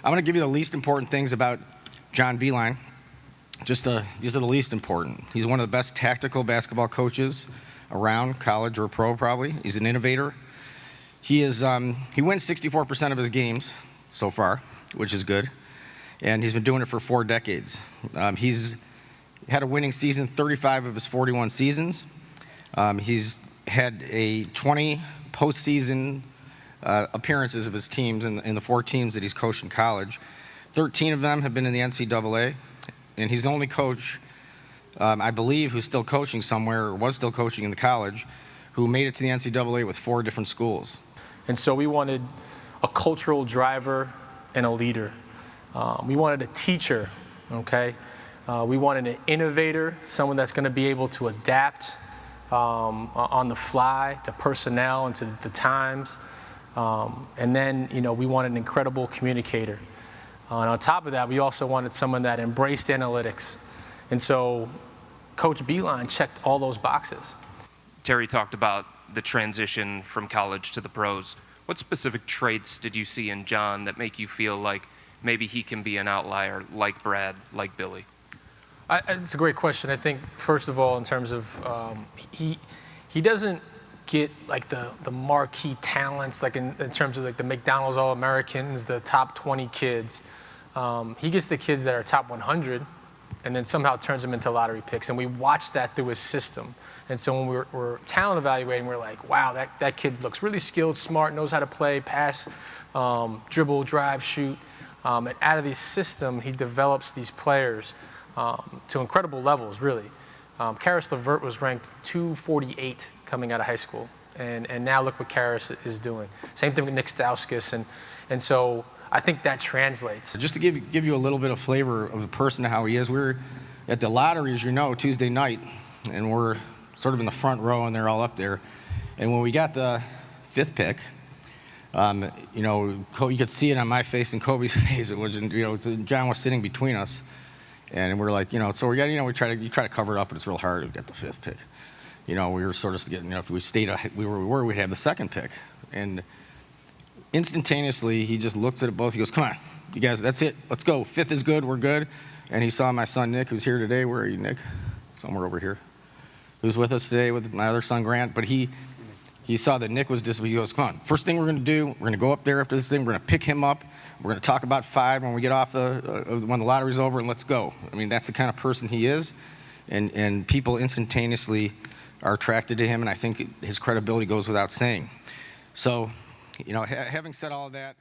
I'm going to give you the least important things about John Beilein. These are the least important. He's one of the best tactical basketball coaches around, college or pro probably. He's an innovator. He wins 64% of his games so far, which is good. And he's been doing it for 4 decades. He's had a winning season 35 of his 41 seasons. He's had 20 postseason appearances of his teams in the 4 teams that he's coached in college. 13 of them have been in the NCAA, and he's the only coach, I believe, who's still coaching somewhere, or was still coaching in the college, who made it to the NCAA with 4 different schools. And so we wanted a cultural driver and a leader. We wanted a teacher, okay? We wanted an innovator, someone that's going to be able to adapt on the fly to personnel and to the times. And then, we wanted an incredible communicator. And on top of that, we also wanted someone that embraced analytics. And so Coach Beilein checked all those boxes. Terry talked about the transition from college to the pros. What specific traits did you see in John that make you feel like maybe he can be an outlier like Brad, like Billy? It's a great question. I think, first of all, in terms of he doesn't get like the marquee talents, like in terms of like the McDonald's All-Americans, the top 20 kids. He gets the kids that are top 100 and then somehow turns them into lottery picks. And we watch that through his system. And so when we're talent evaluating, we're like, wow, that kid looks really skilled, smart, knows how to play, pass, dribble, drive, shoot. And out of his system, he develops these players to incredible levels, really. Karis LeVert was ranked 248 coming out of high school. And now look what Karis is doing. Same thing with Nick Stauskas. And so I think that translates. Just to give you a little bit of flavor of the person and how he is, we were at the lottery, as you know, Tuesday night, and we're sort of in the front row, and they're all up there. And when we got the 5th pick, you could see it on my face and Kobe's face. It was, John was sitting between us, and we're like, so we got, you try to cover it up, but it's real hard to get the 5th pick. We were sort of getting, if we stayed, we'd have the 2nd pick, and instantaneously he just looks at it both. He goes, "Come on, you guys, that's it. Let's go. 5th is good. We're good." And he saw my son Nick, who's here today. Where are you, Nick? Somewhere over here. Who's with us today with my other son Grant, but he saw that Nick was he goes, "Come on, first thing we're going to do, we're going to go up there after this thing, we're going to pick him up, we're going to talk about 5 when we get off when the lottery's over, and let's go." I mean, that's the kind of person he is, and people instantaneously are attracted to him, and I think his credibility goes without saying. So, having said all of that,